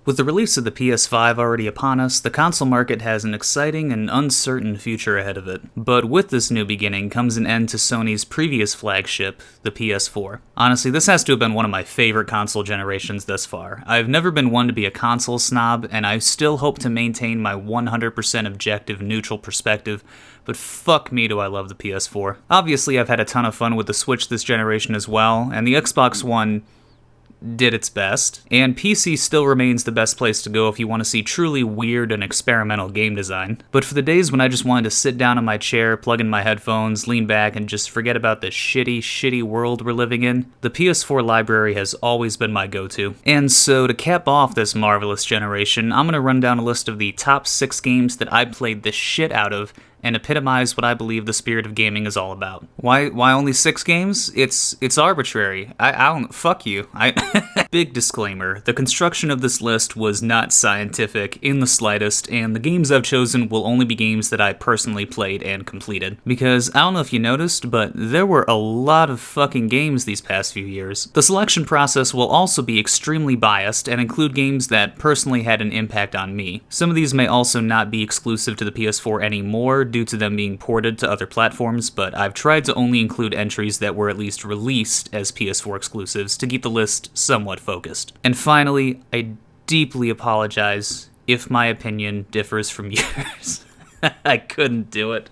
With the release of the PS5 already upon us, the console market has an exciting and uncertain future ahead of it. But with this new beginning comes an end to Sony's previous flagship, the Ps4. Honestly, this has to have been one of my favorite console generations thus far. I've never been one to be a console snob, and I still hope to maintain my 100% objective, neutral perspective, but fuck me do I love the Ps4. Obviously, I've had a ton of fun with the Switch this generation as well, and the Xbox One did its best, and PC still remains the best place to go if you want to see truly weird and experimental game design. But for the days when I just wanted to sit down in my chair, plug in my headphones, lean back, and just forget about the shitty world we're living in, the PS4 library has always been my go-to. And so to cap off this marvelous generation, I'm going to run down a list of the top 6 games that I played the shit out of and epitomize what I believe the spirit of gaming is all about. Why only 6 games? It's arbitrary. I don't, fuck you. Big disclaimer, the construction of this list was not scientific in the slightest, and the games I've chosen will only be games that I personally played and completed. Because, I don't know if you noticed, but there were a lot of fucking games these past few years. The selection process will also be extremely biased and include games that personally had an impact on me. Some of these may also not be exclusive to the PS4 anymore, due to them being ported to other platforms, but I've tried to only include entries that were at least released as PS4 exclusives to keep the list somewhat focused. And finally, I deeply apologize if my opinion differs from yours. I couldn't do it.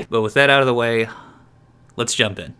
But with that out of the way, let's jump in.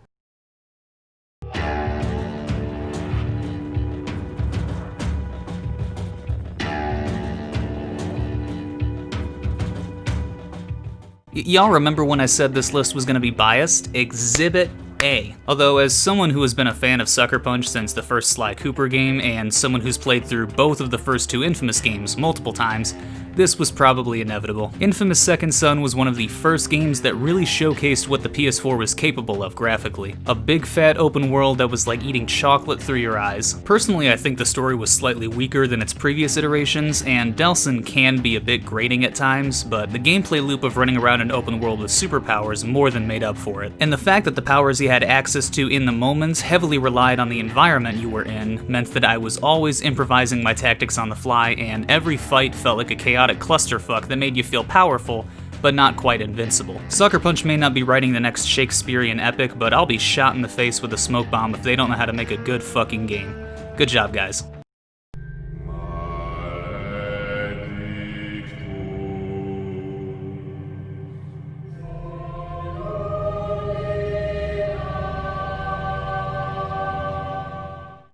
Y'all remember when I said this list was going to be biased? Exhibit A. Although, as someone who has been a fan of Sucker Punch since the first Sly Cooper game, and someone who's played through both of the first 2 Infamous games multiple times, this was probably inevitable. Infamous Second Son was one of the first games that really showcased what the PS4 was capable of graphically. A big fat open world that was like eating chocolate through your eyes. Personally, I think the story was slightly weaker than its previous iterations, and Delsin can be a bit grating at times, but the gameplay loop of running around an open world with superpowers more than made up for it. And the fact that the powers you had access to in the moments heavily relied on the environment you were in meant that I was always improvising my tactics on the fly, and every fight felt like a chaotic clusterfuck that made you feel powerful, but not quite invincible. Sucker Punch may not be writing the next Shakespearean epic, but I'll be shot in the face with a smoke bomb if they don't know how to make a good fucking game. Good job, guys.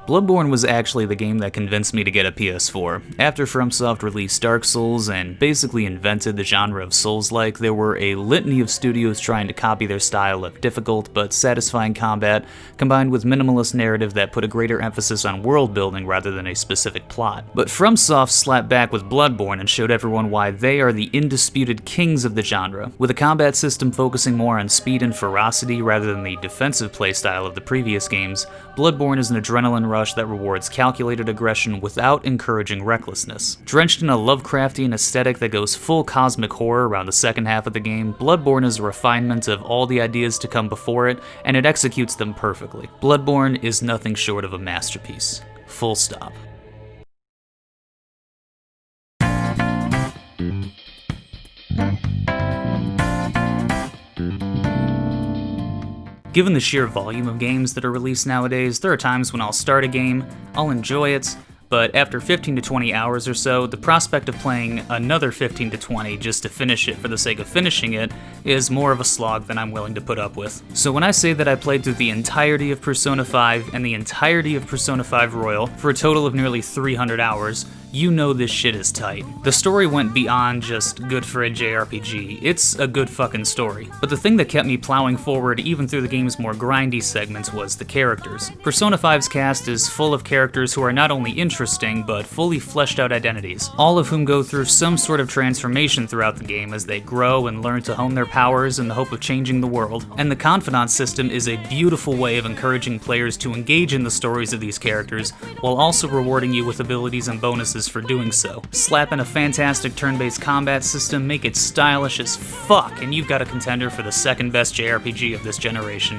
Bloodborne was actually the game that convinced me to get a PS4. After FromSoft released Dark Souls and basically invented the genre of Souls-like, there were a litany of studios trying to copy their style of difficult but satisfying combat, combined with minimalist narrative that put a greater emphasis on world building rather than a specific plot. But FromSoft slapped back with Bloodborne and showed everyone why they are the indisputed kings of the genre, with a combat system focusing more on speed and ferocity rather than the defensive playstyle of the previous games. Bloodborne is an adrenaline rush that rewards calculated aggression without encouraging recklessness. Drenched in a Lovecraftian aesthetic that goes full cosmic horror around the second half of the game, Bloodborne is a refinement of all the ideas to come before it, and it executes them perfectly. Bloodborne is nothing short of a masterpiece. Full stop. Given the sheer volume of games that are released nowadays, there are times when I'll start a game, I'll enjoy it, but after 15 to 20 hours or so, the prospect of playing another 15 to 20 just to finish it for the sake of finishing it is more of a slog than I'm willing to put up with. So when I say that I played through the entirety of Persona 5 and the entirety of Persona 5 Royal for a total of nearly 300 hours, you know this shit is tight. The story went beyond just good for a JRPG, it's a good fucking story. But the thing that kept me plowing forward even through the game's more grindy segments was the characters. Persona 5's cast is full of characters who are not only interesting, but fully fleshed out identities, all of whom go through some sort of transformation throughout the game as they grow and learn to hone their powers in the hope of changing the world. And the Confidant system is a beautiful way of encouraging players to engage in the stories of these characters, while also rewarding you with abilities and bonuses for doing so. Slap in a fantastic turn-based combat system, make it stylish as fuck, and you've got a contender for the second best JRPG of this generation.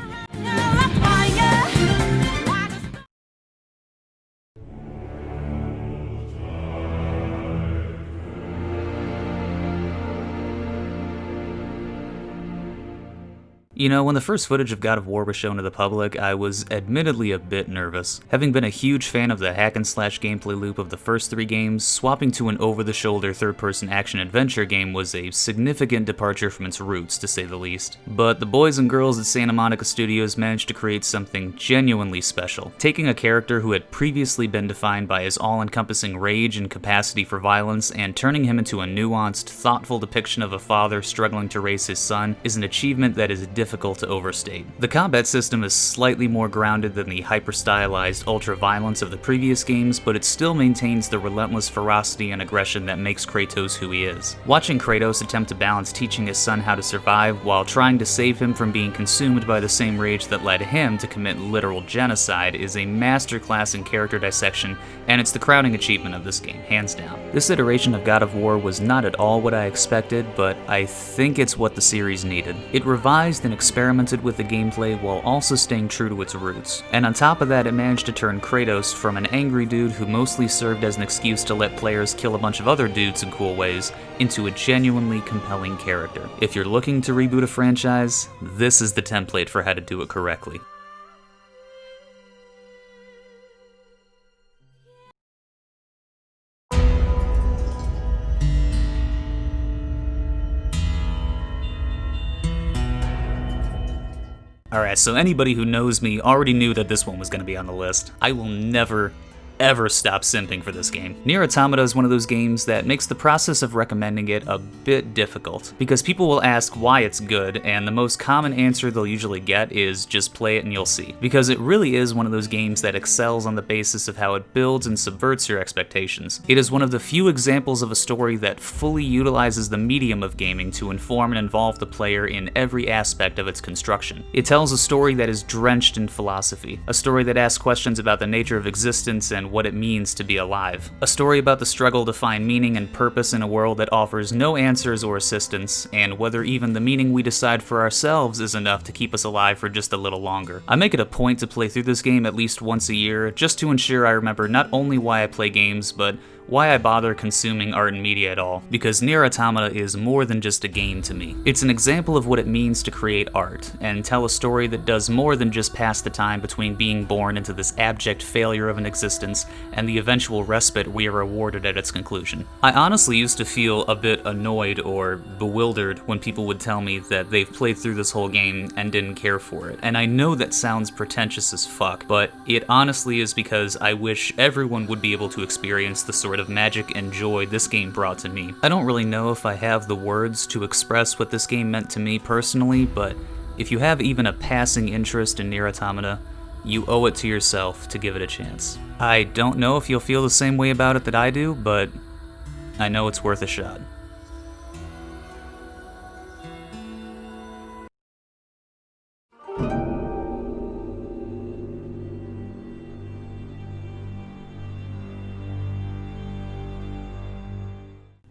You know, when the first footage of God of War was shown to the public, I was admittedly a bit nervous. Having been a huge fan of the hack-and-slash gameplay loop of the first 3 games, swapping to an over-the-shoulder third-person action-adventure game was a significant departure from its roots, to say the least. But the boys and girls at Santa Monica Studios managed to create something genuinely special, taking a character who had previously been defined by his all-encompassing rage and capacity for violence and turning him into a nuanced, thoughtful depiction of a father struggling to raise his son is an achievement that is difficult to overstate. The combat system is slightly more grounded than the hyper-stylized ultra-violence of the previous games, but it still maintains the relentless ferocity and aggression that makes Kratos who he is. Watching Kratos attempt to balance teaching his son how to survive while trying to save him from being consumed by the same rage that led him to commit literal genocide is a masterclass in character dissection, and it's the crowning achievement of this game, hands down. This iteration of God of War was not at all what I expected, but I think it's what the series needed. It revised and experimented with the gameplay while also staying true to its roots. And on top of that, it managed to turn Kratos from an angry dude who mostly served as an excuse to let players kill a bunch of other dudes in cool ways into a genuinely compelling character. If you're looking to reboot a franchise, this is the template for how to do it correctly. Alright, so anybody who knows me already knew that this one was going to be on the list. I will never, ever stop simping for this game. Nier Automata is one of those games that makes the process of recommending it a bit difficult, because people will ask why it's good, and the most common answer they'll usually get is just play it and you'll see. Because it really is one of those games that excels on the basis of how it builds and subverts your expectations. It is one of the few examples of a story that fully utilizes the medium of gaming to inform and involve the player in every aspect of its construction. It tells a story that is drenched in philosophy, a story that asks questions about the nature of existence and what it means to be alive. A story about the struggle to find meaning and purpose in a world that offers no answers or assistance, and whether even the meaning we decide for ourselves is enough to keep us alive for just a little longer. I make it a point to play through this game at least once a year, just to ensure I remember not only why I play games, but why I bother consuming art and media at all, because Nier Automata is more than just a game to me. It's an example of what it means to create art, and tell a story that does more than just pass the time between being born into this abject failure of an existence and the eventual respite we are awarded at its conclusion. I honestly used to feel a bit annoyed or bewildered when people would tell me that they've played through this whole game and didn't care for it, and I know that sounds pretentious as fuck, but it honestly is because I wish everyone would be able to experience the sort of magic and joy this game brought to me. I don't really know if I have the words to express what this game meant to me personally, but if you have even a passing interest in Nier Automata, you owe it to yourself to give it a chance. I don't know if you'll feel the same way about it that I do, but I know it's worth a shot.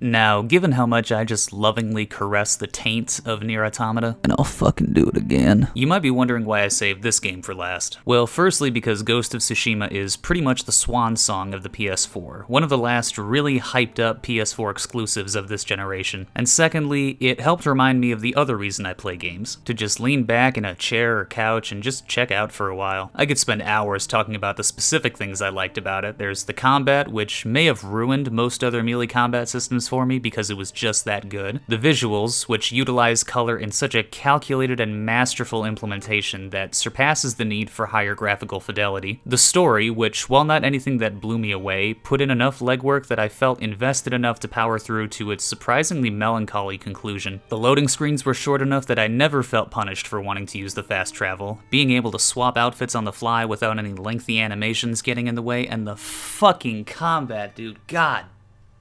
Now, given how much I just lovingly caress the taint of Nier Automata, and I'll fucking do it again, you might be wondering why I saved this game for last. Well, firstly because Ghost of Tsushima is pretty much the swan song of the PS4, one of the last really hyped up PS4 exclusives of this generation. And secondly, it helped remind me of the other reason I play games, to just lean back in a chair or couch and just check out for a while. I could spend hours talking about the specific things I liked about it. There's the combat, which may have ruined most other melee combat systems for me because it was just that good. The visuals, which utilize color in such a calculated and masterful implementation that surpasses the need for higher graphical fidelity. The story, which, while not anything that blew me away, put in enough legwork that I felt invested enough to power through to its surprisingly melancholy conclusion. The loading screens were short enough that I never felt punished for wanting to use the fast travel, being able to swap outfits on the fly without any lengthy animations getting in the way, and the fucking combat, dude, god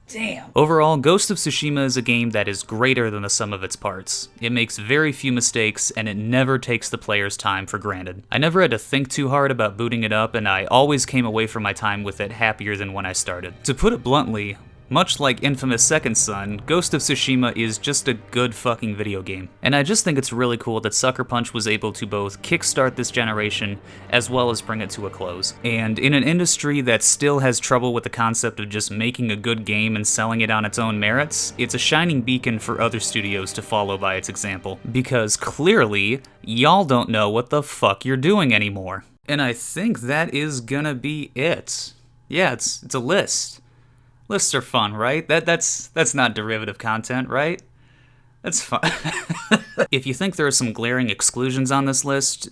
damn. Overall, Ghost of Tsushima is a game that is greater than the sum of its parts. It makes very few mistakes, and it never takes the player's time for granted. I never had to think too hard about booting it up, and I always came away from my time with it happier than when I started. To put it bluntly, Much like infamous Second Son, Ghost of Tsushima is just a good fucking video game. And I just think it's really cool that Sucker Punch was able to both kickstart this generation as well as bring it to a close. And in an industry that still has trouble with the concept of just making a good game and selling it on its own merits, it's a shining beacon for other studios to follow by its example. Because clearly, y'all don't know what the fuck you're doing anymore. And I think that is gonna be it. Yeah, it's a list. Lists are fun, right? That's not derivative content, right? That's fun. If you think there are some glaring exclusions on this list,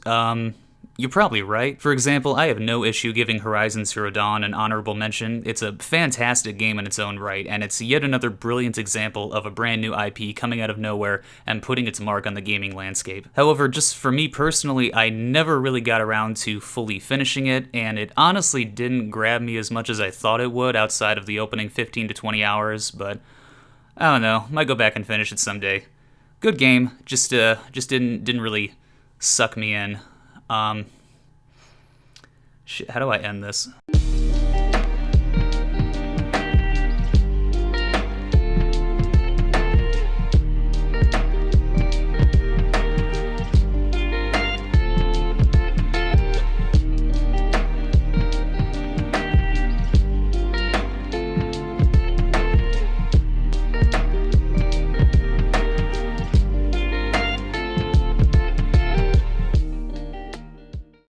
you're probably right. For example, I have no issue giving Horizon Zero Dawn an honorable mention. It's a fantastic game in its own right, and it's yet another brilliant example of a brand new IP coming out of nowhere and putting its mark on the gaming landscape. However, just for me personally, I never really got around to fully finishing it, and it honestly didn't grab me as much as I thought it would outside of the opening 15 to 20 hours, but I don't know, might go back and finish it someday. Good game, just didn't really suck me in. Shit, how do I end this?